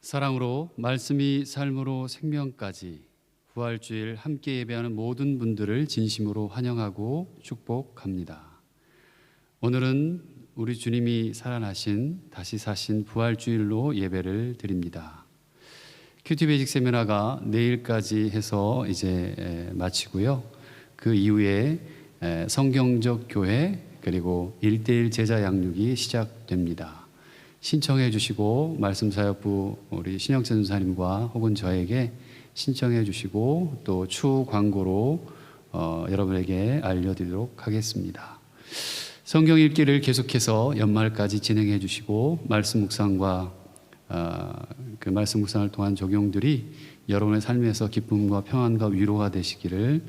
사랑으로 말씀이 삶으로 생명까지 부활주일 함께 예배하는 모든 분들을 진심으로 환영하고 축복합니다. 오늘은 우리 주님이 살아나신 다시 사신 부활주일로 예배를 드립니다. 큐티 베이직 세미나가 내일까지 해서 이제 마치고요. 그 이후에 성경적 교회 그리고 1:1 제자 양육이 시작됩니다. 신청해 주시고 말씀사역부 우리 신영찬 전사님과 혹은 저에게 신청해 주시고 또 추후 광고로 여러분에게 알려드리도록 하겠습니다. 성경 읽기를 계속해서 연말까지 진행해 주시고 말씀 묵상과 그 말씀 묵상을 통한 적용들이 여러분의 삶에서 기쁨과 평안과 위로가 되시기를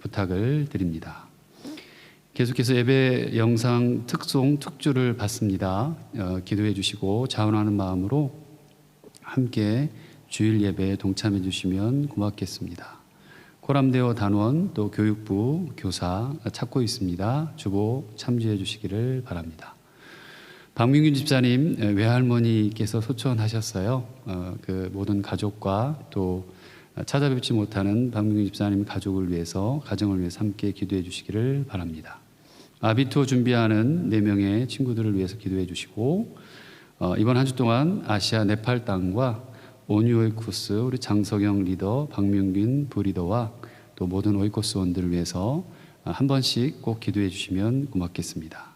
부탁을 드립니다. 계속해서 예배 영상 특송 특주를 받습니다. 기도해 주시고 자원하는 마음으로 함께 주일 예배에 동참해 주시면 고맙겠습니다. 코람데오 단원 또 교육부 교사 찾고 있습니다. 주보 참조해 주시기를 바랍니다. 박민균 집사님 외할머니께서 소천하셨어요. 그 모든 가족과 또 찾아뵙지 못하는 박민균 집사님 가족을 위해서 가정을 위해서 함께 기도해 주시기를 바랍니다. 아비투어 준비하는 4명의 친구들을 위해서 기도해 주시고 이번 한 주 동안 아시아 네팔 땅과 온유오이코스 우리 장석영 리더, 박명균 부리더와 또 모든 오이코스원들을 위해서 한 번씩 꼭 기도해 주시면 고맙겠습니다.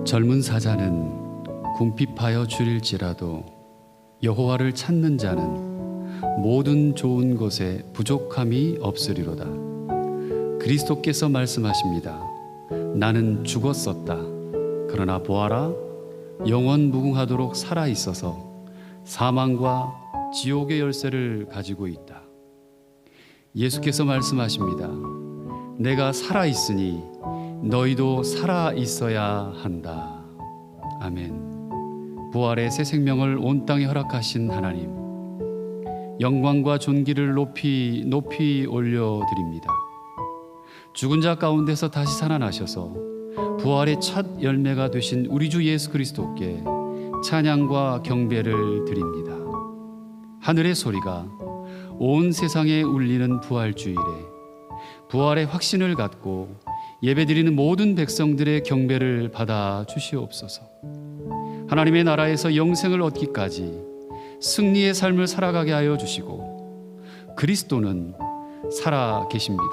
젊은 사자는 궁핍하여 줄일지라도 여호와를 찾는 자는 모든 좋은 것에 부족함이 없으리로다. 그리스도께서 말씀하십니다. 나는 죽었었다. 그러나 보아라, 영원 무궁하도록 살아 있어서 사망과 지옥의 열쇠를 가지고 있다. 예수께서 말씀하십니다. 내가 살아 있으니 너희도 살아 있어야 한다. 아멘. 부활의 새 생명을 온 땅에 허락하신 하나님, 영광과 존귀를 높이 올려드립니다. 죽은 자 가운데서 다시 살아나셔서 부활의 첫 열매가 되신 우리 주 예수 그리스도께 찬양과 경배를 드립니다. 하늘의 소리가 온 세상에 울리는 부활주일에 부활의 확신을 갖고 예배드리는 모든 백성들의 경배를 받아 주시옵소서. 하나님의 나라에서 영생을 얻기까지 승리의 삶을 살아가게 하여 주시고 그리스도는 살아 계십니다.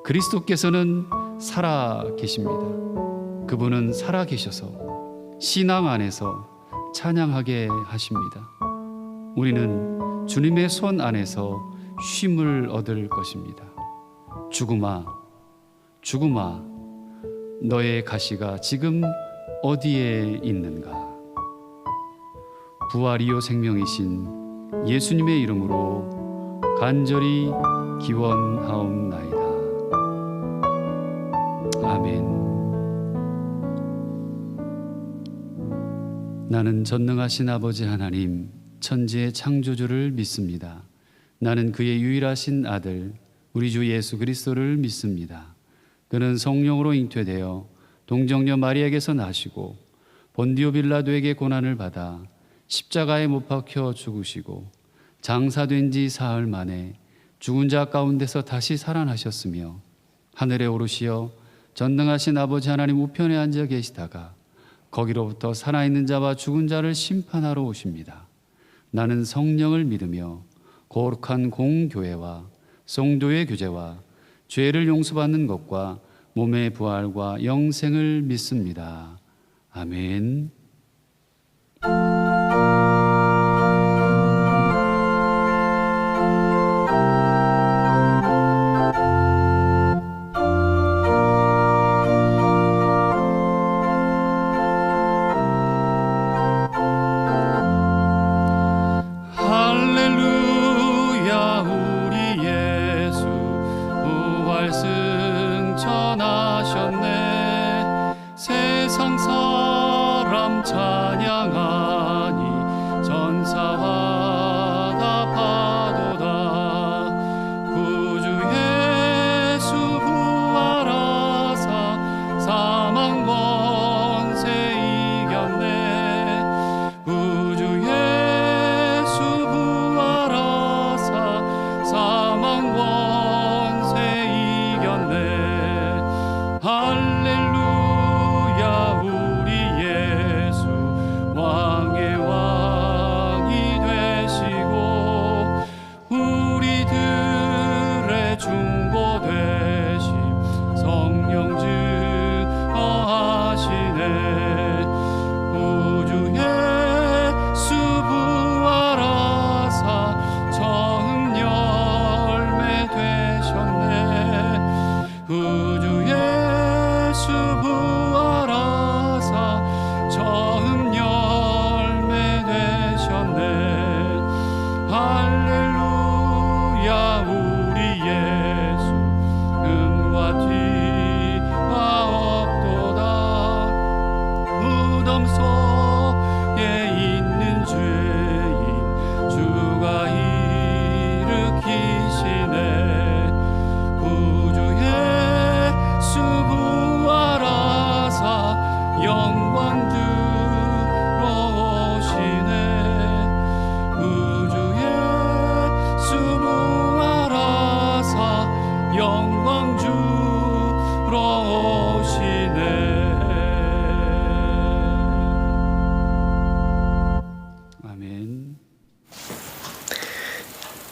그리스도께서는 살아 계십니다. 그분은 살아 계셔서 신앙 안에서 찬양하게 하십니다. 우리는 주님의 손 안에서 쉼을 얻을 것입니다. 죽음아, 너의 가시가 지금 어디에 있는가? 부활이요 생명이신 예수님의 이름으로 간절히 기원하옵나이다. 아멘. 나는 전능하신 아버지 하나님, 천지의 창조주를 믿습니다. 나는 그의 유일하신 아들 우리 주 예수 그리스도를 믿습니다. 그는 성령으로 잉태되어 동정녀 마리아에게서 나시고 본디오 빌라도에게 고난을 받아 십자가에 못 박혀 죽으시고 장사된 지 사흘 만에 죽은 자 가운데서 다시 살아나셨으며 하늘에 오르시어 전능하신 아버지 하나님 우편에 앉아 계시다가 거기로부터 살아있는 자와 죽은 자를 심판하러 오십니다. 나는 성령을 믿으며 거룩한 공교회와 성도의 교제와 죄를 용서받는 것과 몸의 부활과 영생을 믿습니다. 아멘.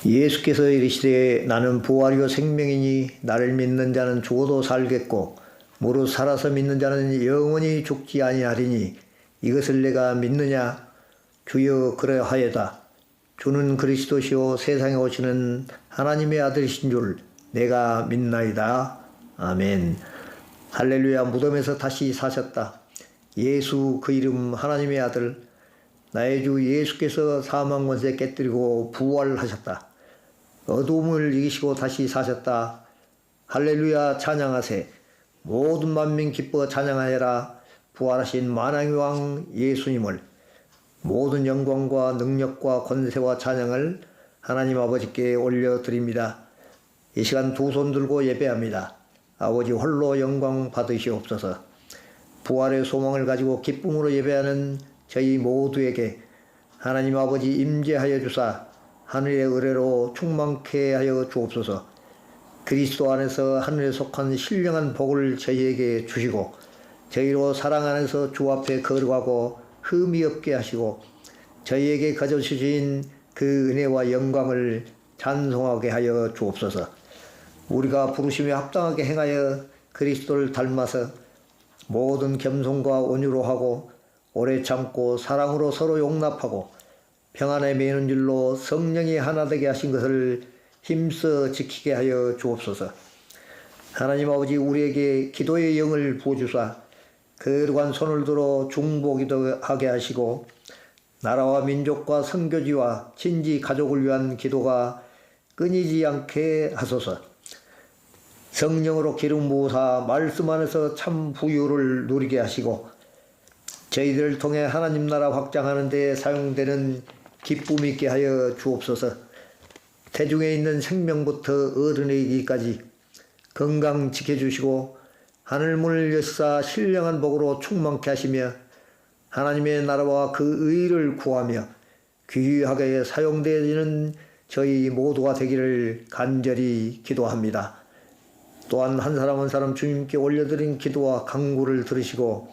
예수께서 이르시되 나는 부활이요 생명이니 나를 믿는 자는 죽어도 살겠고 무릇 살아서 믿는 자는 영원히 죽지 아니하리니 이것을 내가 믿느냐? 주여 그러하여다. 주는 그리스도시요 세상에 오시는 하나님의 아들이신 줄 내가 믿나이다. 아멘. 할렐루야. 무덤에서 다시 사셨다. 예수 그 이름 하나님의 아들 나의 주 예수께서 사망 권세 깨뜨리고 부활하셨다. 어두움을 이기시고 다시 사셨다. 할렐루야. 찬양하세. 모든 만민 기뻐 찬양하여라. 부활하신 만왕의 왕 예수님을. 모든 영광과 능력과 권세와 찬양을 하나님 아버지께 올려드립니다. 이 시간 두 손 들고 예배합니다. 아버지 홀로 영광 받으시옵소서. 부활의 소망을 가지고 기쁨으로 예배하는 저희 모두에게 하나님 아버지 임재하여 주사 하늘의 의뢰로 충만케 하여 주옵소서. 그리스도 안에서 하늘에 속한 신령한 복을 저희에게 주시고 저희로 사랑 안에서 주 앞에 거룩하고 흠이 없게 하시고 저희에게 가져주신 그 은혜와 영광을 찬송하게 하여 주옵소서. 우리가 부르심에 합당하게 행하여 그리스도를 닮아서 모든 겸손과 온유로 하고 오래 참고 사랑으로 서로 용납하고 평안에 매는 줄로 성령이 하나 되게 하신 것을 힘써 지키게 하여 주옵소서. 하나님 아버지 우리에게 기도의 영을 부어주사 거룩한 손을 들어 중보기도하게 하시고 나라와 민족과 선교지와 친지 가족을 위한 기도가 끊이지 않게 하소서. 성령으로 기름 부으사 말씀 안에서 참 부유를 누리게 하시고 저희들을 통해 하나님 나라 확장하는 데 사용되는 기쁨 있게 하여 주옵소서. 태중에 있는 생명부터 어른에 이르기까지 건강 지켜주시고 하늘문을 여시사 신령한 복으로 충만케 하시며 하나님의 나라와 그 의를 구하며 귀하게 사용되어지는 저희 모두가 되기를 간절히 기도합니다. 또한 한 사람 한 사람 주님께 올려드린 기도와 간구를 들으시고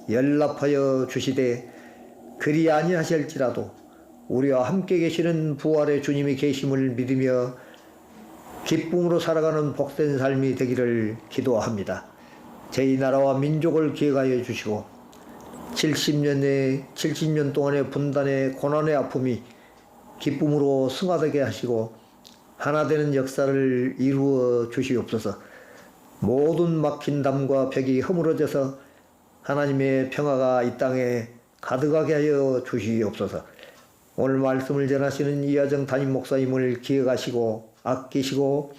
연락하여 주시되 그리 아니하실지라도 우리와 함께 계시는 부활의 주님이 계심을 믿으며 기쁨으로 살아가는 복된 삶이 되기를 기도합니다. 저희 나라와 민족을 기억하여 주시고 70년 동안의 분단의 고난의 아픔이 기쁨으로 승화되게 하시고 하나 되는 역사를 이루어 주시옵소서. 모든 막힌 담과 벽이 허물어져서 하나님의 평화가 이 땅에 가득하게 하여 주시옵소서. 오늘 말씀을 전하시는 이하정 담임 목사님을 기억하시고 아끼시고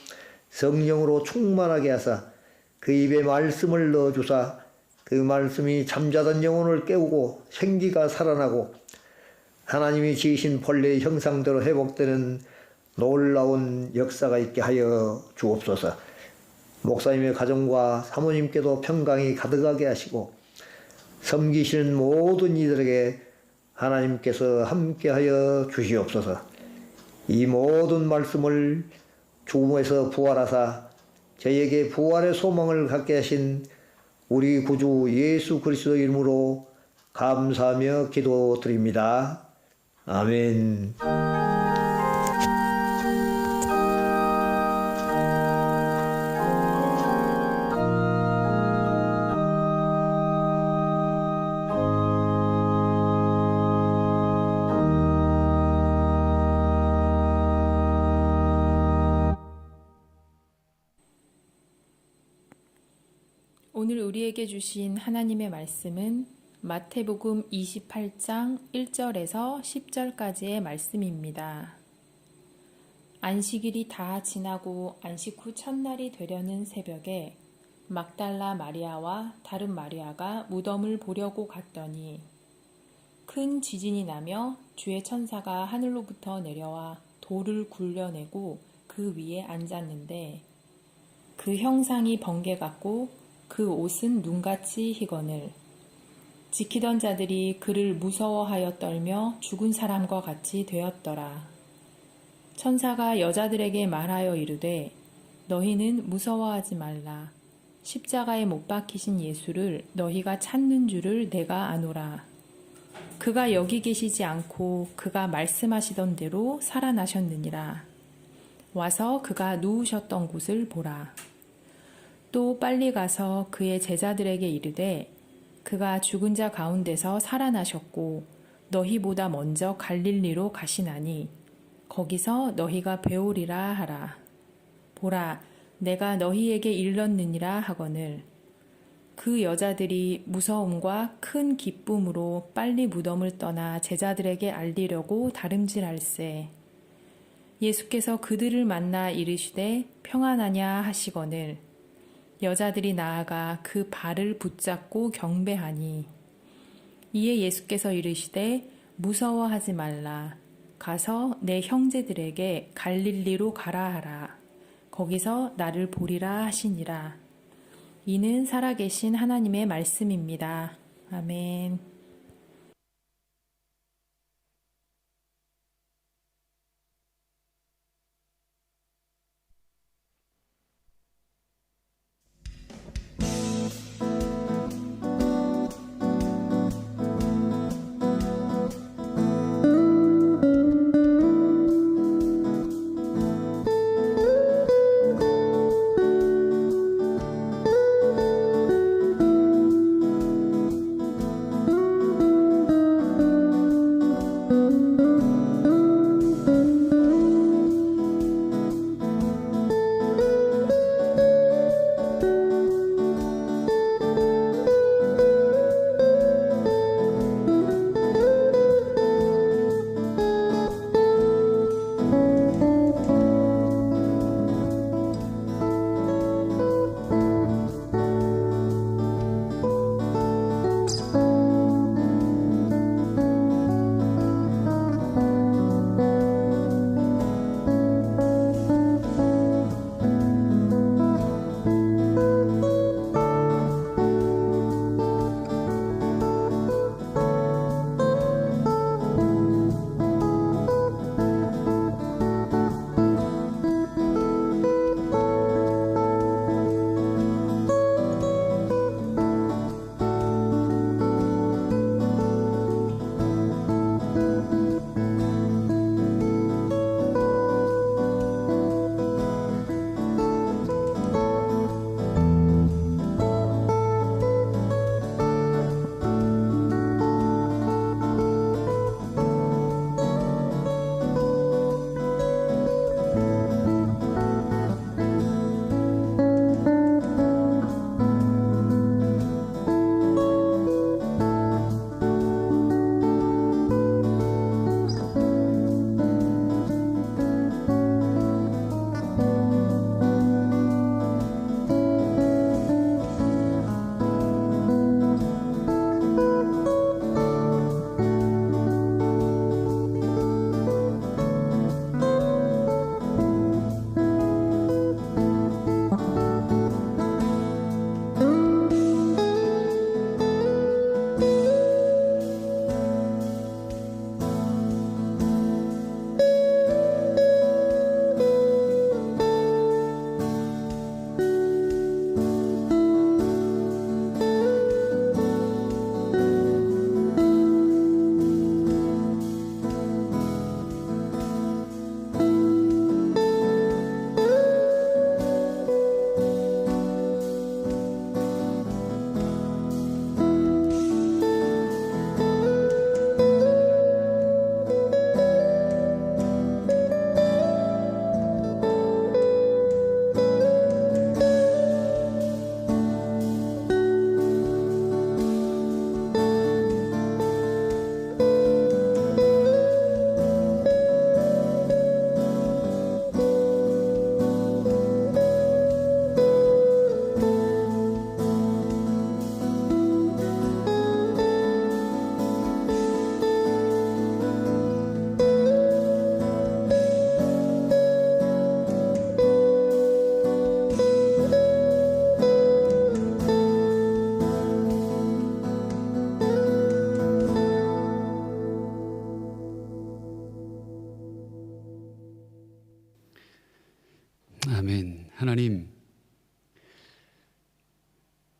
성령으로 충만하게 하사 그 입에 말씀을 넣어주사 그 말씀이 잠자던 영혼을 깨우고 생기가 살아나고 하나님이 지으신 본래의 형상대로 회복되는 놀라운 역사가 있게 하여 주옵소서. 목사님의 가정과 사모님께도 평강이 가득하게 하시고 섬기시는 모든 이들에게 하나님께서 함께하여 주시옵소서. 이 모든 말씀을 죽음에서 부활하사 저희에게 부활의 소망을 갖게 하신 우리 구주 예수 그리스도 이름으로 감사하며 기도드립니다. 아멘. 오늘 우리에게 주신 하나님의 말씀은 마태복음 28장 1절에서 10절까지의 말씀입니다. 안식일이 다 지나고 안식 후 첫날이 되려는 새벽에 막달라 마리아와 다른 마리아가 무덤을 보려고 갔더니 큰 지진이 나며 주의 천사가 하늘로부터 내려와 돌을 굴려내고 그 위에 앉았는데 그 형상이 번개 같고 그 옷은 눈같이 희거늘 지키던 자들이 그를 무서워하여 떨며 죽은 사람과 같이 되었더라. 천사가 여자들에게 말하여 이르되 너희는 무서워하지 말라. 십자가에 못 박히신 예수를 너희가 찾는 줄을 내가 아노라. 그가 여기 계시지 않고 그가 말씀하시던 대로 살아나셨느니라. 와서 그가 누우셨던 곳을 보라. 또 빨리 가서 그의 제자들에게 이르되 그가 죽은 자 가운데서 살아나셨고 너희보다 먼저 갈릴리로 가시나니 거기서 너희가 배우리라 하라. 보라, 내가 너희에게 일렀느니라 하거늘 그 여자들이 무서움과 큰 기쁨으로 빨리 무덤을 떠나 제자들에게 알리려고 다름질할세. 예수께서 그들을 만나 이르시되 평안하냐 하시거늘 여자들이 나아가 그 발을 붙잡고 경배하니 이에 예수께서 이르시되 무서워하지 말라. 가서 내 형제들에게 갈릴리로 가라 하라. 거기서 나를 보리라 하시니라. 이는 살아계신 하나님의 말씀입니다. 아멘.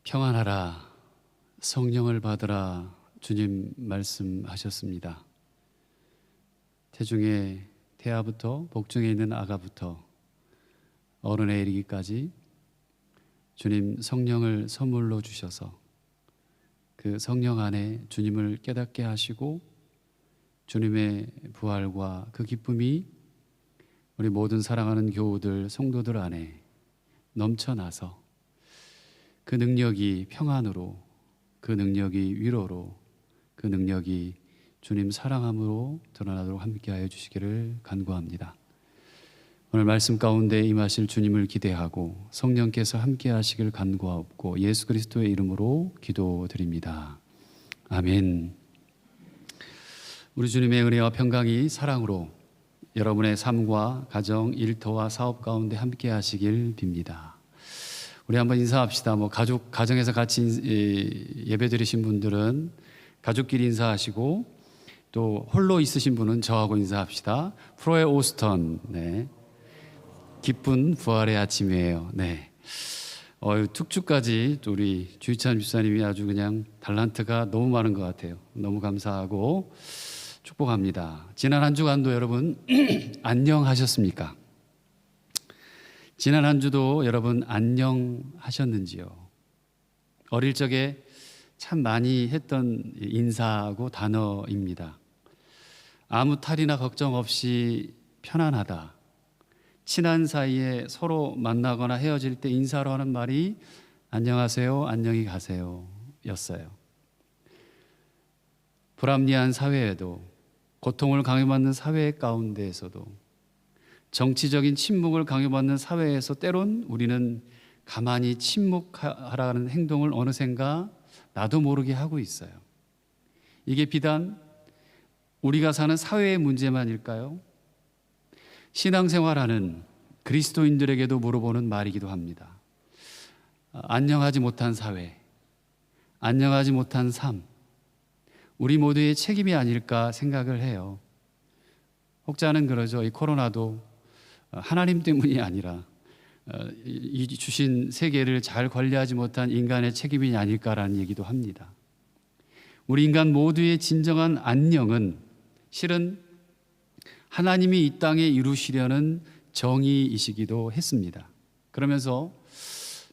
평안하라, 성령을 받으라 주님 말씀하셨습니다. 태중에 태아부터 복중에 있는 아가부터 어른에 이르기까지 주님 성령을 선물로 주셔서 그 성령 안에 주님을 깨닫게 하시고 주님의 부활과 그 기쁨이 우리 모든 사랑하는 교우들, 성도들 안에 넘쳐나서 그 능력이 평안으로, 그 능력이 위로로, 그 능력이 주님 사랑함으로 드러나도록 함께하여 주시기를 간구합니다. 오늘 말씀 가운데 임하실 주님을 기대하고 성령께서 함께하시길 간구하옵고 예수 그리스도의 이름으로 기도드립니다. 아멘. 우리 주님의 은혜와 평강이 사랑으로 여러분의 삶과 가정, 일터와 사업 가운데 함께하시길 빕니다. 우리 한번 인사합시다. 가정에서 같이 예배 드리신 분들은 가족끼리 인사하시고 또 홀로 있으신 분은 저하고 인사합시다. 프로의 오스턴, 네. 기쁜 부활의 아침이에요. 네. 특주까지 또 우리 주희찬 집사님이 아주 그냥 달란트가 너무 많은 것 같아요. 너무 감사하고 축복합니다. 지난 한 주간도 여러분 안녕하셨습니까? 지난 한 주도 여러분 안녕하셨는지요? 어릴 적에 참 많이 했던 인사하고 단어입니다. 아무 탈이나 걱정 없이 편안하다. 친한 사이에 서로 만나거나 헤어질 때 인사로 하는 말이 안녕하세요, 안녕히 가세요 였어요. 불합리한 사회에도, 고통을 강요받는 사회 가운데에서도, 정치적인 침묵을 강요받는 사회에서 때론 우리는 가만히 침묵하라는 행동을 어느샌가 나도 모르게 하고 있어요. 이게 비단 우리가 사는 사회의 문제만일까요? 신앙생활하는 그리스도인들에게도 물어보는 말이기도 합니다. 안녕하지 못한 사회, 안녕하지 못한 삶, 우리 모두의 책임이 아닐까 생각을 해요. 혹자는 그러죠. 이 코로나도 하나님 때문이 아니라 이 주신 세계를 잘 관리하지 못한 인간의 책임이 아닐까라는 얘기도 합니다. 우리 인간 모두의 진정한 안녕은 실은 하나님이 이 땅에 이루시려는 정의이시기도 했습니다. 그러면서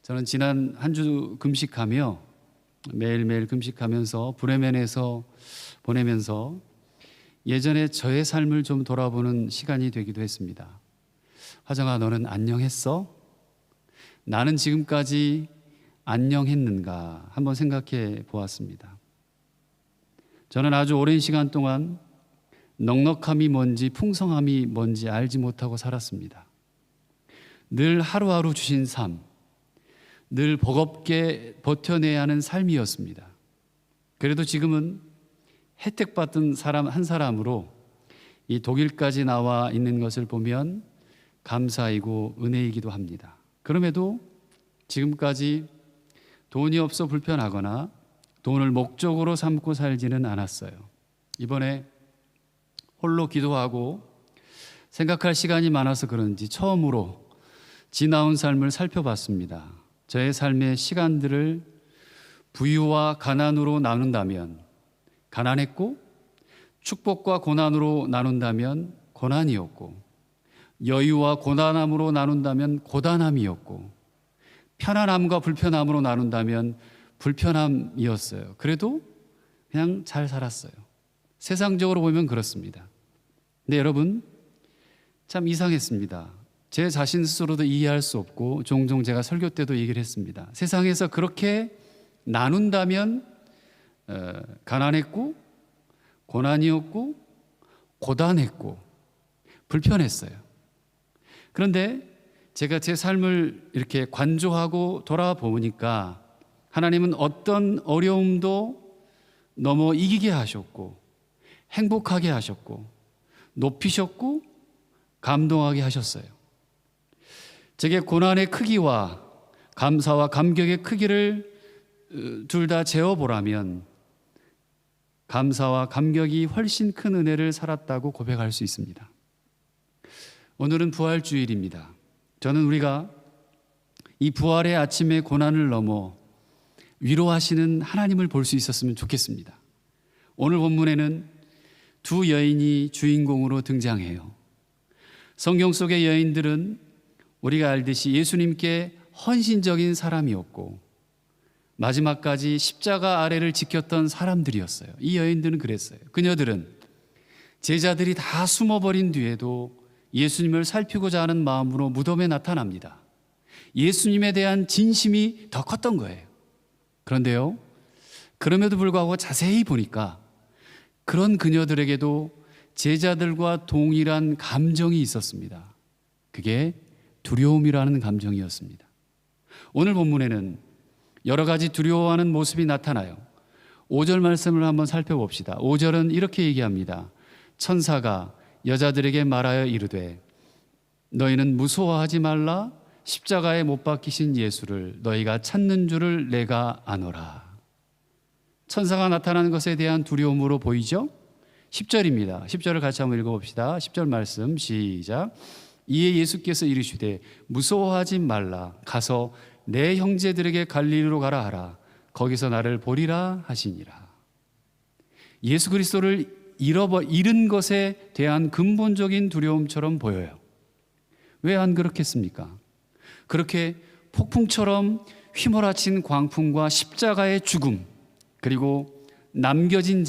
저는 지난 한 주 금식하며 매일매일 금식하면서 브레멘에서 보내면서 예전에 저의 삶을 좀 돌아보는 시간이 되기도 했습니다. 화정아, 너는 안녕했어? 나는 지금까지 안녕했는가? 한번 생각해 보았습니다. 저는 아주 오랜 시간 동안 넉넉함이 뭔지 풍성함이 뭔지 알지 못하고 살았습니다. 늘 하루하루 주신 삶, 늘 버겁게 버텨내야 하는 삶이었습니다. 그래도 지금은 혜택받은 사람 한 사람으로 이 독일까지 나와 있는 것을 보면 감사이고 은혜이기도 합니다. 그럼에도 지금까지 돈이 없어 불편하거나 돈을 목적으로 삼고 살지는 않았어요. 이번에 홀로 기도하고 생각할 시간이 많아서 그런지 처음으로 지나온 삶을 살펴봤습니다. 저의 삶의 시간들을 부유와 가난으로 나눈다면 가난했고, 축복과 고난으로 나눈다면 고난이었고, 여유와 고단함으로 나눈다면 고단함이었고, 편안함과 불편함으로 나눈다면 불편함이었어요. 그래도 그냥 잘 살았어요. 세상적으로 보면 그렇습니다. 근데 여러분, 참 이상했습니다. 제 자신 스스로도 이해할 수 없고 종종 제가 설교 때도 얘기를 했습니다. 세상에서 그렇게 나눈다면 가난했고 고난이었고 고단했고 불편했어요. 그런데 제가 제 삶을 이렇게 관조하고 돌아보니까 하나님은 어떤 어려움도 넘어 이기게 하셨고 행복하게 하셨고 높이셨고 감동하게 하셨어요. 제게 고난의 크기와 감사와 감격의 크기를 둘 다 재어보라면 감사와 감격이 훨씬 큰 은혜를 살았다고 고백할 수 있습니다. 오늘은 부활주일입니다. 저는 우리가 이 부활의 아침의 고난을 넘어 위로하시는 하나님을 볼 수 있었으면 좋겠습니다. 오늘 본문에는 두 여인이 주인공으로 등장해요. 성경 속의 여인들은 우리가 알듯이 예수님께 헌신적인 사람이었고 마지막까지 십자가 아래를 지켰던 사람들이었어요. 이 여인들은 그랬어요. 그녀들은 제자들이 다 숨어버린 뒤에도 예수님을 살피고자 하는 마음으로 무덤에 나타납니다. 예수님에 대한 진심이 더 컸던 거예요. 그런데요, 그럼에도 불구하고 자세히 보니까 그런 그녀들에게도 제자들과 동일한 감정이 있었습니다. 그게 두려움이라는 감정이었습니다. 오늘 본문에는 여러 가지 두려워하는 모습이 나타나요. 5절 말씀을 한번 살펴봅시다. 5절은 이렇게 얘기합니다. 천사가 여자들에게 말하여 이르되 너희는 무서워하지 말라. 십자가에 못 박히신 예수를 너희가 찾는 줄을 내가 아노라. 천사가 나타나는 것에 대한 두려움으로 보이죠? 10절입니다. 10절을 같이 한번 읽어봅시다. 10절 말씀 시작. 이에 예수께서 이르시되 무서워하지 말라. 가서 내 형제들에게 갈릴리로 가라 하라. 거기서 나를 보리라 하시니라. 예수 그리스도를 잃은 것에 대한 근본적인 두려움처럼 보여요. 왜 안 그렇겠습니까? 그렇게 폭풍처럼 휘몰아친 광풍과 십자가의 죽음, 그리고 남겨진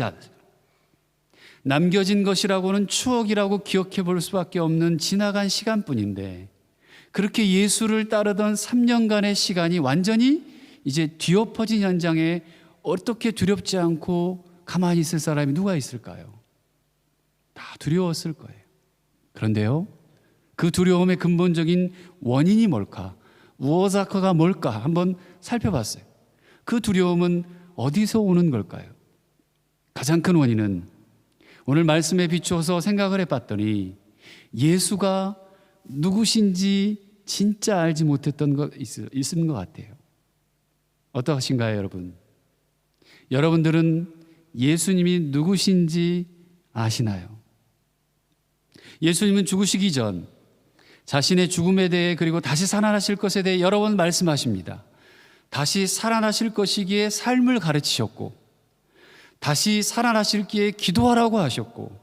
것이라고는 추억이라고 기억해 볼 수밖에 없는 지나간 시간뿐인데, 그렇게 예수를 따르던 3년간의 시간이 완전히 이제 뒤엎어진 현장에 어떻게 두렵지 않고 가만히 있을 사람이 누가 있을까요? 다 두려웠을 거예요. 그런데요, 그 두려움의 근본적인 원인이 뭘까? 우어사커가 뭘까? 한번 살펴봤어요. 그 두려움은 어디서 오는 걸까요? 가장 큰 원인은 오늘 말씀에 비추어서 생각을 해봤더니 예수가 누구신지 진짜 알지 못했던 것 있는 것 같아요. 어떠하신가요, 여러분? 여러분들은 예수님이 누구신지 아시나요? 예수님은 죽으시기 전 자신의 죽음에 대해 그리고 다시 살아나실 것에 대해 여러 번 말씀하십니다. 다시 살아나실 것이기에 삶을 가르치셨고, 다시 살아나실기에 기도하라고 하셨고,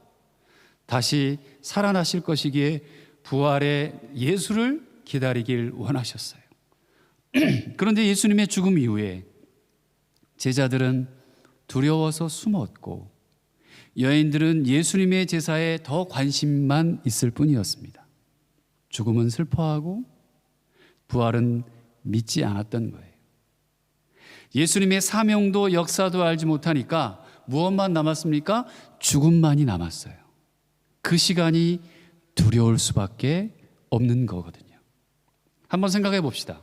다시 살아나실 것이기에 부활의 예수를 기다리길 원하셨어요. 그런데 예수님의 죽음 이후에 제자들은 두려워서 숨었고, 여인들은 예수님의 제사에 더 관심만 있을 뿐이었습니다. 죽음은 슬퍼하고 부활은 믿지 않았던 거예요. 예수님의 사명도 역사도 알지 못하니까 무엇만 남았습니까? 죽음만이 남았어요. 그 시간이 두려울 수밖에 없는 거거든요. 한번 생각해 봅시다.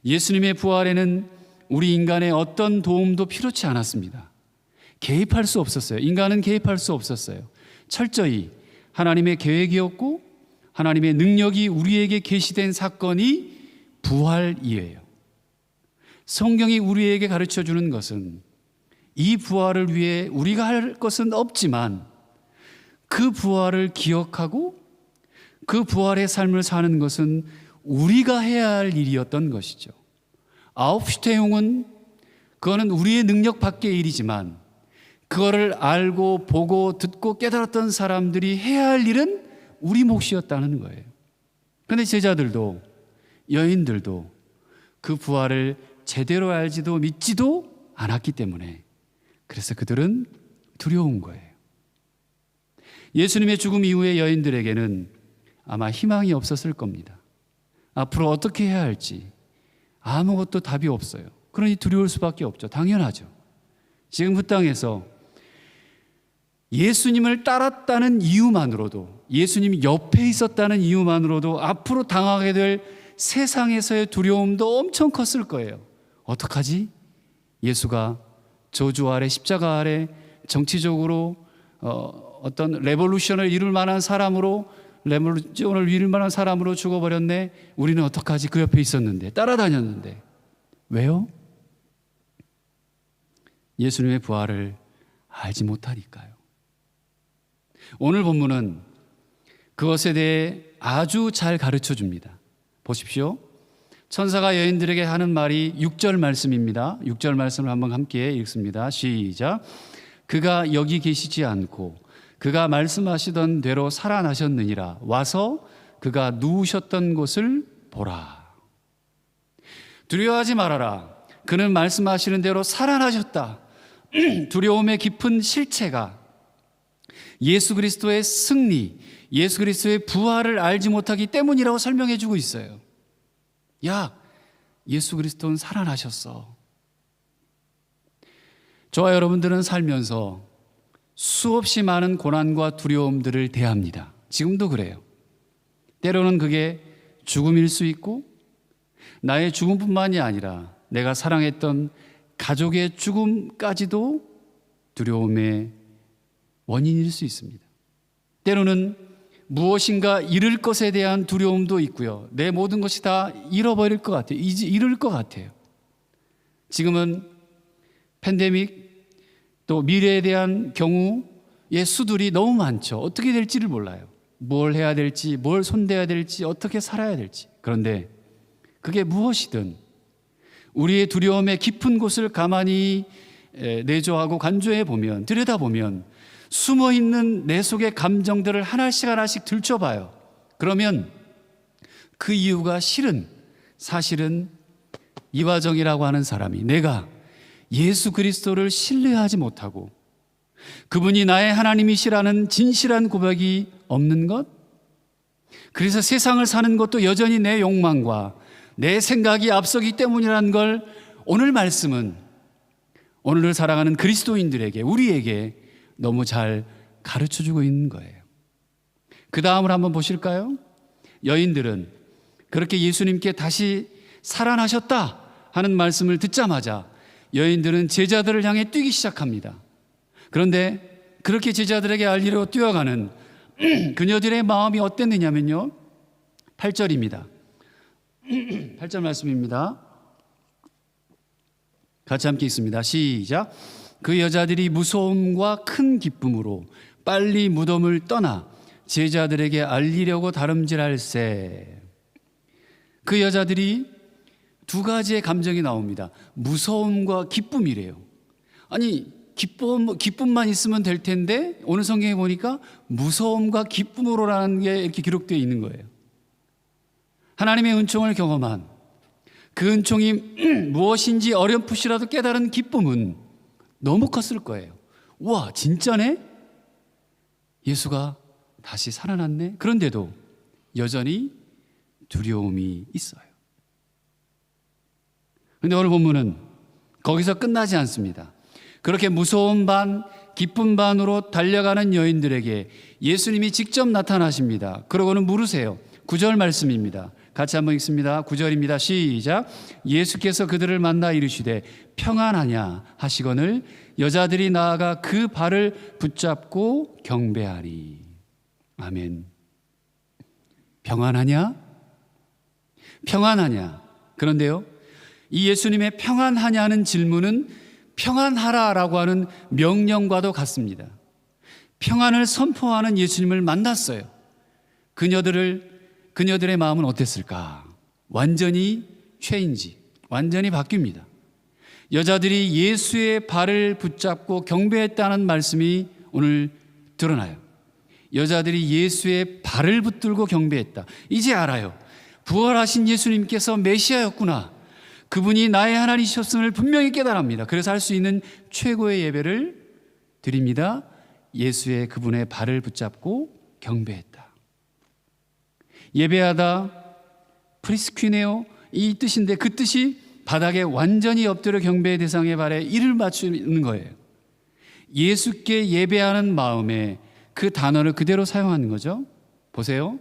예수님의 부활에는 우리 인간의 어떤 도움도 필요치 않았습니다. 개입할 수 없었어요. 인간은 개입할 수 없었어요. 철저히 하나님의 계획이었고 하나님의 능력이 우리에게 계시된 사건이 부활이에요. 성경이 우리에게 가르쳐주는 것은 이 부활을 위해 우리가 할 것은 없지만 그 부활을 기억하고 그 부활의 삶을 사는 것은 우리가 해야 할 일이었던 것이죠. 아우프슈테용은 그거는 우리의 능력 밖의 일이지만 그거를 알고 보고 듣고 깨달았던 사람들이 해야 할 일은 우리 몫이었다는 거예요. 그런데 제자들도 여인들도 그 부활을 제대로 알지도 믿지도 않았기 때문에 그래서 그들은 두려운 거예요. 예수님의 죽음 이후의 여인들에게는 아마 희망이 없었을 겁니다. 앞으로 어떻게 해야 할지 아무것도 답이 없어요. 그러니 두려울 수밖에 없죠. 당연하죠. 지금 그 땅에서 예수님을 따랐다는 이유만으로도, 예수님이 옆에 있었다는 이유만으로도 앞으로 당하게 될 세상에서의 두려움도 엄청 컸을 거예요. 어떡하지? 예수가 저주 아래, 십자가 아래 정치적으로 어떤 레볼루션을 이룰 만한 사람으로, 레볼루션을 이룰 만한 사람으로 죽어버렸네. 우리는 어떡하지? 그 옆에 있었는데, 따라다녔는데. 왜요? 예수님의 부활을 알지 못하니까요. 오늘 본문은 그것에 대해 아주 잘 가르쳐 줍니다. 보십시오. 천사가 여인들에게 하는 말이 6절 말씀입니다. 6절 말씀을 한번 함께 읽습니다. 시작. 그가 여기 계시지 않고 그가 말씀하시던 대로 살아나셨느니라. 와서 그가 누우셨던 곳을 보라. 두려워하지 말아라. 그는 말씀하시는 대로 살아나셨다. 두려움의 깊은 실체가 예수 그리스도의 승리, 예수 그리스도의 부활을 알지 못하기 때문이라고 설명해 주고 있어요. 야, 예수 그리스도는 살아나셨어. 저와 여러분들은 살면서 수없이 많은 고난과 두려움들을 대합니다. 지금도 그래요. 때로는 그게 죽음일 수 있고, 나의 죽음뿐만이 아니라 내가 사랑했던 가족의 죽음까지도 두려움의 원인일 수 있습니다. 때로는 무엇인가 잃을 것에 대한 두려움도 있고요. 내 모든 것이 다 잃어버릴 것 같아요. 잃을 것 같아요. 지금은 팬데믹, 또 미래에 대한 경우의 수들이 너무 많죠. 어떻게 될지를 몰라요. 뭘 해야 될지, 뭘 손대야 될지, 어떻게 살아야 될지. 그런데 그게 무엇이든 우리의 두려움의 깊은 곳을 가만히 내조하고 간조해 보면, 들여다보면 숨어있는 내 속의 감정들을 하나씩 하나씩 들춰봐요. 그러면 그 이유가 사실은 이화정이라고 하는 사람이 내가 예수 그리스도를 신뢰하지 못하고 그분이 나의 하나님이시라는 진실한 고백이 없는 것, 그래서 세상을 사는 것도 여전히 내 욕망과 내 생각이 앞서기 때문이라는 걸 오늘 말씀은 오늘을 사랑하는 그리스도인들에게, 우리에게 너무 잘 가르쳐주고 있는 거예요. 그 다음을 한번 보실까요? 여인들은 그렇게 예수님께 다시 살아나셨다 하는 말씀을 듣자마자 여인들은 제자들을 향해 뛰기 시작합니다. 그런데 그렇게 제자들에게 알리려고 뛰어가는 그녀들의 마음이 어땠느냐면요, 8절입니다. 8절 말씀입니다. 같이 함께 읽습니다. 시작. 그 여자들이 무서움과 큰 기쁨으로 빨리 무덤을 떠나 제자들에게 알리려고 다름질할세. 그 여자들이 두 가지의 감정이 나옵니다. 무서움과 기쁨이래요. 아니, 기쁨만 있으면 될 텐데 오늘 성경에 보니까 무서움과 기쁨으로라는 게 이렇게 기록되어 있는 거예요. 하나님의 은총을 경험한 그 은총이 무엇인지 어렴풋이라도 깨달은 기쁨은 너무 컸을 거예요. 우와, 진짜네? 예수가 다시 살아났네? 그런데도 여전히 두려움이 있어요. 그런데 오늘 본문은 거기서 끝나지 않습니다. 그렇게 무서움 반, 기쁨 반으로 달려가는 여인들에게 예수님이 직접 나타나십니다. 그러고는 물으세요. 9절 말씀입니다. 같이 한번 읽습니다. 9절입니다. 시작. 예수께서 그들을 만나 이르시되 평안하냐 하시거늘 여자들이 나아가 그 발을 붙잡고 경배하니. 아멘. 평안하냐? 평안하냐? 그런데요, 이 예수님의 평안하냐는 질문은 평안하라라고 하는 명령과도 같습니다. 평안을 선포하는 예수님을 만났어요. 그녀들의 마음은 어땠을까? 완전히 체인지, 완전히 바뀝니다. 여자들이 예수의 발을 붙잡고 경배했다는 말씀이 오늘 드러나요. 여자들이 예수의 발을 붙들고 경배했다. 이제 알아요. 부활하신 예수님께서 메시아였구나. 그분이 나의 하나님이셨음을 분명히 깨달습니다. 그래서 할 수 있는 최고의 예배를 드립니다. 예수의 그분의 발을 붙잡고 경배했다. 예배하다, 프리스퀴네오, 이 뜻인데 그 뜻이 바닥에 완전히 엎드려 경배의 대상의 발에 이를 맞추는 거예요. 예수께 예배하는 마음에 그 단어를 그대로 사용하는 거죠. 보세요.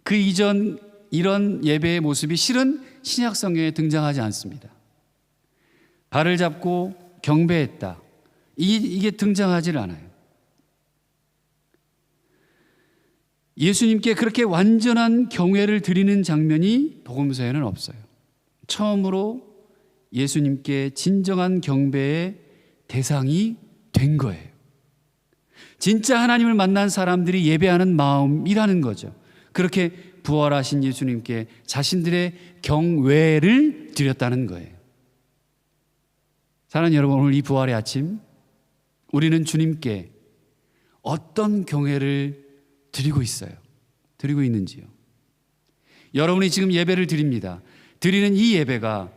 그 이전 이런 예배의 모습이 실은 신약 성경에 등장하지 않습니다. 발을 잡고 경배했다. 이게 등장하지 않아요. 예수님께 그렇게 완전한 경외를 드리는 장면이 복음서에는 없어요. 처음으로 예수님께 진정한 경배의 대상이 된 거예요. 진짜 하나님을 만난 사람들이 예배하는 마음이라는 거죠. 그렇게 부활하신 예수님께 자신들의 경외를 드렸다는 거예요. 사랑하는 여러분, 오늘 이 부활의 아침 우리는 주님께 어떤 경외를 드리고 있어요? 드리고 있는지요? 여러분이 지금 예배를 드립니다. 드리는 이 예배가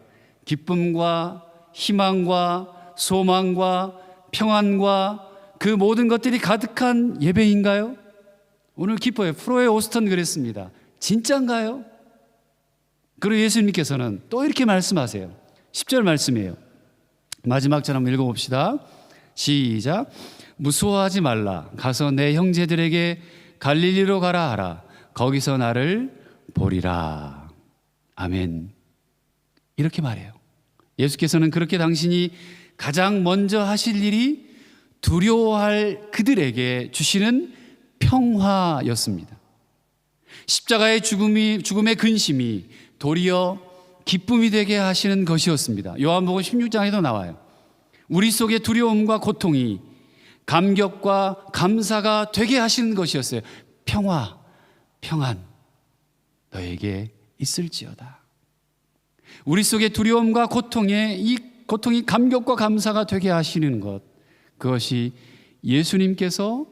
기쁨과 희망과 소망과 평안과 그 모든 것들이 가득한 예배인가요? 오늘 기뻐요. 프로의 오스턴 그랬습니다. 진짜인가요? 그리고 예수님께서는 또 이렇게 말씀하세요. 10절 말씀이에요. 마지막 절 한번 읽어봅시다. 시작. 무서워하지 말라. 가서 내 형제들에게 갈릴리로 가라 하라. 거기서 나를 보리라. 아멘. 이렇게 말해요. 예수께서는 그렇게 당신이 가장 먼저 하실 일이 두려워할 그들에게 주시는 평화였습니다. 십자가의 죽음의 근심이 도리어 기쁨이 되게 하시는 것이었습니다. 요한복음 16장에도 나와요. 우리 속의 두려움과 고통이 감격과 감사가 되게 하시는 것이었어요. 평화, 평안 너에게 있을지어다. 우리 속의 두려움과 이 고통이 감격과 감사가 되게 하시는 것, 그것이 예수님께서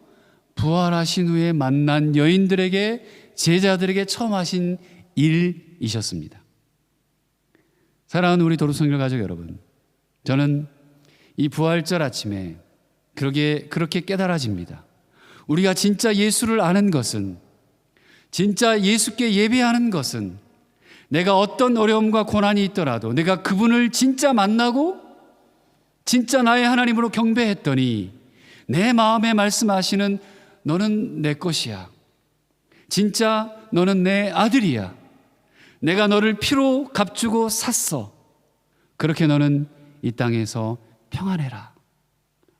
부활하신 후에 만난 여인들에게, 제자들에게 처음 하신 일이셨습니다. 사랑하는 우리 도로성교 가족 여러분, 저는 이 부활절 아침에 그렇게 깨달아집니다. 우리가 진짜 예수를 아는 것은, 진짜 예수께 예배하는 것은, 내가 어떤 어려움과 고난이 있더라도 내가 그분을 진짜 만나고 진짜 나의 하나님으로 경배했더니 내 마음에 말씀하시는 너는 내 것이야. 진짜 너는 내 아들이야. 내가 너를 피로 값주고 샀어. 그렇게 너는 이 땅에서 평안해라.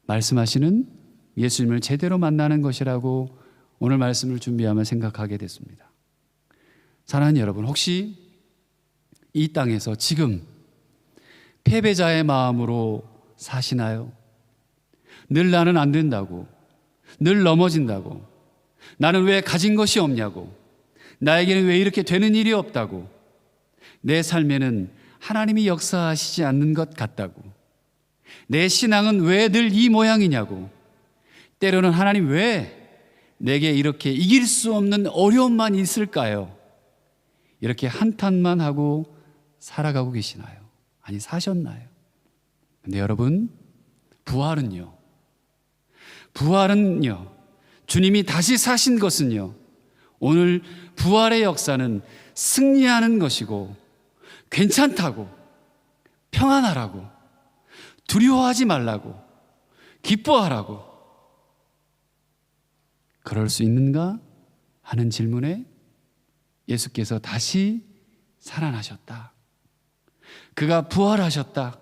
말씀하시는 예수님을 제대로 만나는 것이라고 오늘 말씀을 준비하며 생각하게 됐습니다. 사랑하는 여러분, 혹시 이 땅에서 지금 패배자의 마음으로 사시나요? 늘 나는 안 된다고, 늘 넘어진다고, 나는 왜 가진 것이 없냐고, 나에게는 왜 이렇게 되는 일이 없다고, 내 삶에는 하나님이 역사하시지 않는 것 같다고, 내 신앙은 왜 늘 이 모양이냐고, 때로는 하나님 왜 내게 이렇게 이길 수 없는 어려움만 있을까요? 이렇게 한탄만 하고 살아가고 계시나요? 아니, 사셨나요? 근데 여러분, 부활은요, 주님이 다시 사신 것은요, 오늘 부활의 역사는 승리하는 것이고, 괜찮다고, 평안하라고, 두려워하지 말라고, 기뻐하라고, 그럴 수 있는가 하는 질문에 예수께서 다시 살아나셨다. 그가 부활하셨다.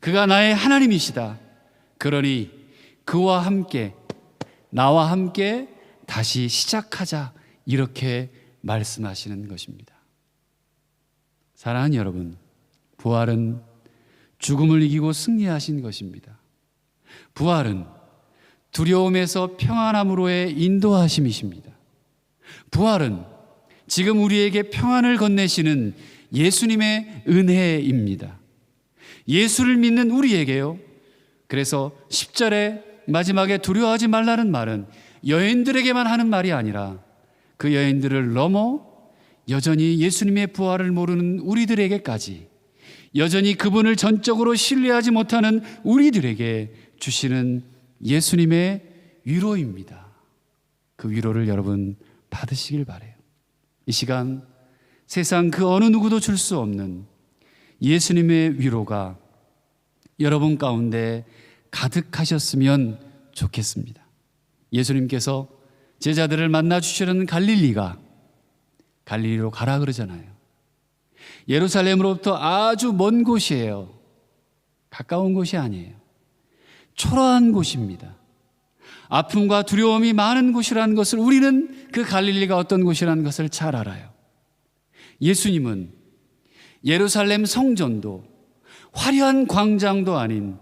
그가 나의 하나님이시다. 그러니 그와 함께, 나와 함께 다시 시작하자. 이렇게 말씀하시는 것입니다. 사랑하는 여러분, 부활은 죽음을 이기고 승리하신 것입니다. 부활은 두려움에서 평안함으로의 인도하심이십니다. 부활은 지금 우리에게 평안을 건네시는 예수님의 은혜입니다. 예수를 믿는 우리에게요. 그래서 10절에 마지막에 두려워하지 말라는 말은 여인들에게만 하는 말이 아니라 그 여인들을 넘어 여전히 예수님의 부활을 모르는 우리들에게까지, 여전히 그분을 전적으로 신뢰하지 못하는 우리들에게 주시는 예수님의 위로입니다. 그 위로를 여러분 받으시길 바라요. 이 시간 세상 그 어느 누구도 줄 수 없는 예수님의 위로가 여러분 가운데 가득하셨으면 좋겠습니다. 예수님께서 제자들을 만나 주시려는 갈릴리로 가라 그러잖아요. 예루살렘으로부터 아주 먼 곳이에요. 가까운 곳이 아니에요. 초라한 곳입니다. 아픔과 두려움이 많은 곳이라는 것을 우리는 그 갈릴리가 어떤 곳이라는 것을 잘 알아요. 예수님은 예루살렘 성전도 화려한 광장도 아닌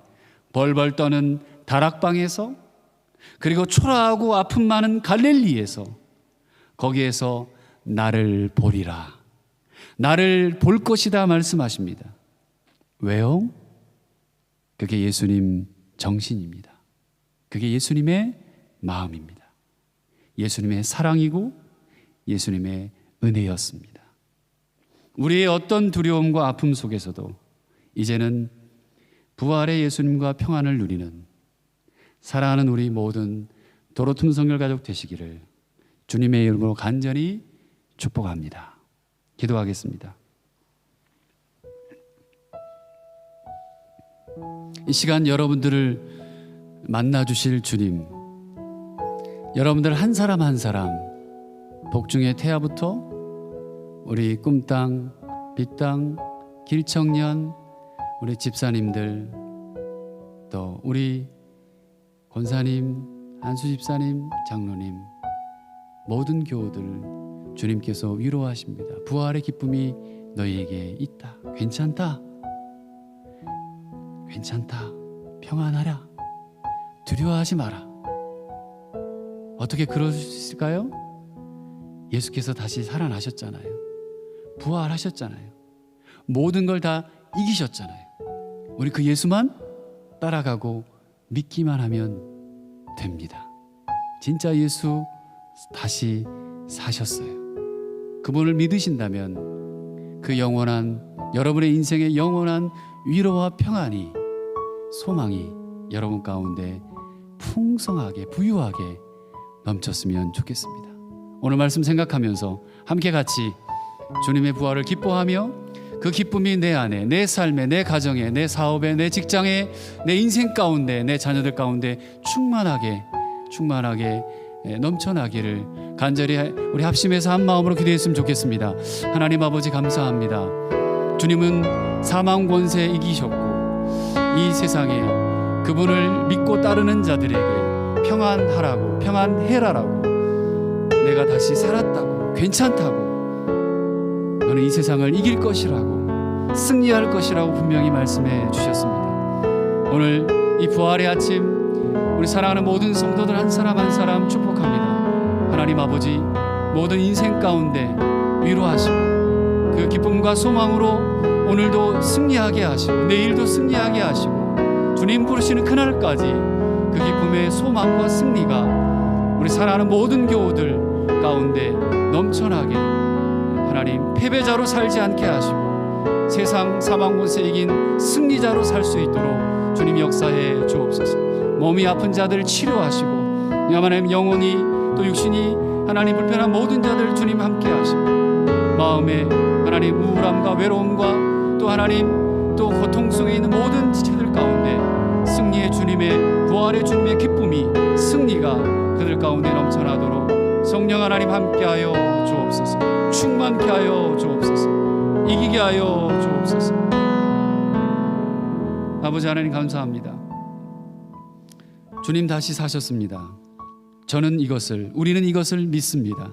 벌벌 떠는 다락방에서, 그리고 초라하고 아픔 많은 갈릴리에서, 거기에서 나를 보리라. 나를 볼 것이다 말씀하십니다. 왜요? 그게 예수님 정신입니다. 그게 예수님의 마음입니다. 예수님의 사랑이고 예수님의 은혜였습니다. 우리의 어떤 두려움과 아픔 속에서도 이제는 부활의 예수님과 평안을 누리는 사랑하는 우리 모든 도로툼 성결 가족 되시기를 주님의 이름으로 간절히 축복합니다. 기도하겠습니다. 이 시간 여러분들을 만나주실 주님, 여러분들 한 사람 한 사람 복중의 태아부터 우리 꿈땅, 빛땅, 길청년, 우리 집사님들, 또 우리 권사님, 한수 집사님, 장로님, 모든 교우들 주님께서 위로하십니다. 부활의 기쁨이 너희에게 있다. 괜찮다. 괜찮다. 평안하라. 두려워하지 마라. 어떻게 그럴 수 있을까요? 예수께서 다시 살아나셨잖아요. 부활하셨잖아요. 모든 걸 다 이기셨잖아요. 우리 그 예수만 따라가고 믿기만 하면 됩니다. 진짜 예수 다시 사셨어요. 그분을 믿으신다면 그 영원한, 여러분의 인생의 영원한 위로와 평안이, 소망이 여러분 가운데 풍성하게 부유하게 넘쳤으면 좋겠습니다. 오늘 말씀 생각하면서 함께 같이 주님의 부활을 기뻐하며 그 기쁨이 내 안에, 내 삶에, 내 가정에, 내 사업에, 내 직장에, 내 인생 가운데, 내 자녀들 가운데 충만하게 넘쳐나기를 간절히 우리 합심해서 한 마음으로 기도했으면 좋겠습니다. 하나님 아버지 감사합니다. 주님은 사망 권세 이기셨고 이 세상에 그분을 믿고 따르는 자들에게 평안하라고, 평안해라라고, 내가 다시 살았다고, 괜찮다고, 너는 이 세상을 이길 것이라고, 승리할 것이라고 분명히 말씀해 주셨습니다. 오늘 이 부활의 아침 우리 사랑하는 모든 성도들 한 사람 한 사람 축복합니다. 하나님 아버지 모든 인생 가운데 위로하시고 그 기쁨과 소망으로 오늘도 승리하게 하시고 내일도 승리하게 하시고 주님 부르시는 그날까지 그 기쁨의 소망과 승리가 우리 사랑하는 모든 교우들 가운데 넘쳐나게 하나님 패배자로 살지 않게 하시고 세상 사망 권세 이긴 승리자로 살 수 있도록 주님 역사해 주옵소서. 몸이 아픈 자들 치료하시고 하나님 영혼이 또 육신이 하나님 불편한 모든 자들 주님 함께 하시고 마음에 하나님 우울함과 외로움과 또 하나님 또 고통 속에 있는 모든 지체들 가운데 승리의 주님의 부활의 주님의 기쁨이 승리가 그들 가운데 넘쳐나도록 성령 하나님 함께하여 주옵소서. 충만케 하여 주옵소서. 이기게 하여 주옵소서. 아버지 하나님 감사합니다. 주님 다시 사셨습니다. 우리는 이것을 믿습니다.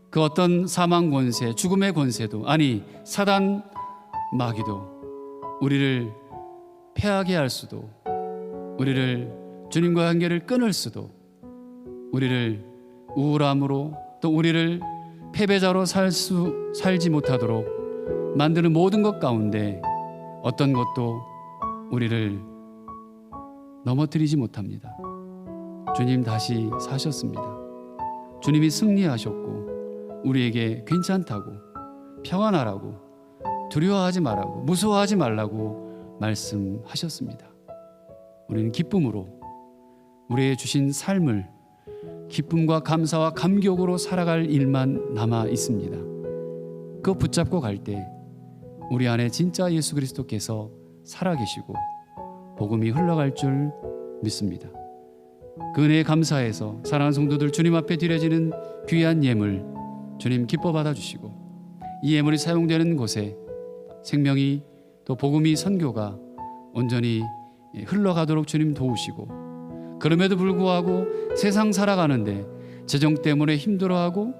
그 어떤 사망 권세, 죽음의 권세도, 아니 사단 마귀도 우리를 패하게 할 수도, 우리를 주님과 관계를 끊을 수도, 우리를 우울함으로 또 우리를 패배자로 살지 못하도록 만드는 모든 것 가운데 어떤 것도 우리를 넘어뜨리지 못합니다. 주님 다시 사셨습니다. 주님이 승리하셨고 우리에게 괜찮다고, 평안하라고, 두려워하지 말라고, 무서워하지 말라고 말씀하셨습니다. 우리는 기쁨으로 우리의 주신 삶을 기쁨과 감사와 감격으로 살아갈 일만 남아 있습니다. 그거 붙잡고 갈 때 우리 안에 진짜 예수 그리스도께서 살아계시고 복음이 흘러갈 줄 믿습니다. 그 은혜에 감사해서 사랑하는 성도들 주님 앞에 드려지는 귀한 예물 주님 기뻐 받아주시고 이 예물이 사용되는 곳에 생명이 또 복음이 선교가 온전히 흘러가도록 주님 도우시고 그럼에도 불구하고 세상 살아가는데 재정 때문에 힘들어하고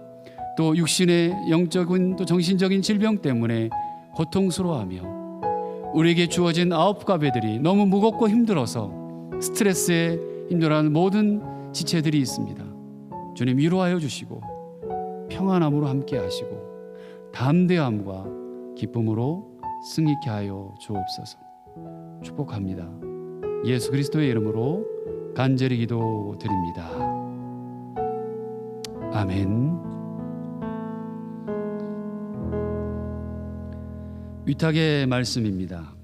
또 육신의 영적인 또 정신적인 질병 때문에 고통스러워하며 우리에게 주어진 9가배들이 너무 무겁고 힘들어서 스트레스에 힘들어하는 모든 지체들이 있습니다. 주님 위로하여 주시고 평안함으로 함께 하시고 담대함과 기쁨으로 승리케 하여 주옵소서. 축복합니다. 예수 그리스도의 이름으로 간절히 기도드립니다. 아멘. 위탁의 말씀입니다.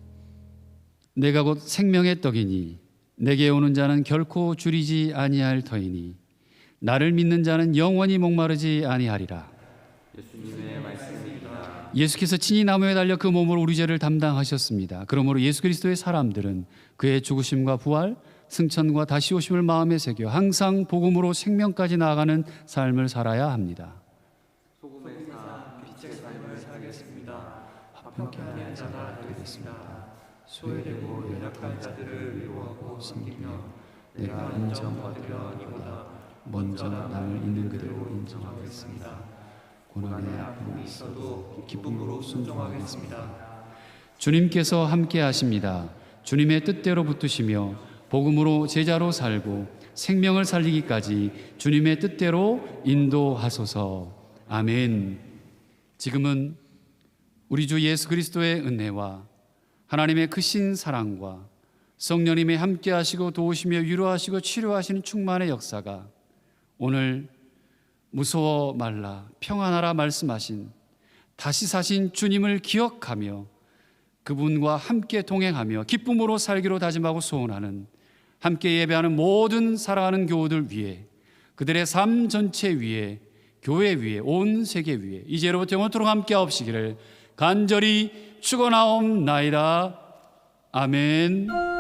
내가 곧 생명의 떡이니 내게 오는 자는 결코 줄이지 아니할 터이니 나를 믿는 자는 영원히 목마르지 아니하리라. 예수님의 말씀입니다. 예수께서 친히 나무에 달려 그 몸으로 우리 죄를 담당하셨습니다. 그러므로 예수 그리스도의 사람들은 그의 죽으심과 부활, 승천과 다시 오심을 마음에 새겨 항상 복음으로 생명까지 나아가는 삶을 살아야 합니다. 소금의 사 빛의 삶을 살겠습니다. 합평케 하는 자가 되겠습니다. 소외되고 연약한 자들을 위로하고 섬기며 내가 인정받으려 하기보다 먼저 남을 있는 그대로 인정하겠습니다. 고난의 아픔이 있어도 기쁨으로 순종하겠습니다. 주님께서 함께 하십니다. 주님의 뜻대로 붙드시며 복음으로 제자로 살고 생명을 살리기까지 주님의 뜻대로 인도하소서. 아멘. 지금은 우리 주 예수 그리스도의 은혜와 하나님의 크신 사랑과 성령님의 함께 하시고 도우시며 위로하시고 치료하시는 충만의 역사가 오늘 무서워 말라 평안하라 말씀하신 다시 사신 주님을 기억하며 그분과 함께 동행하며 기쁨으로 살기로 다짐하고 소원하는 함께 예배하는 모든 사랑하는 교우들 위해 그들의 삶 전체 위에 교회 위에 온 세계 위에 이제로부터 영원토록 함께 하옵시기를 간절히 축원하옵나이다. 아멘.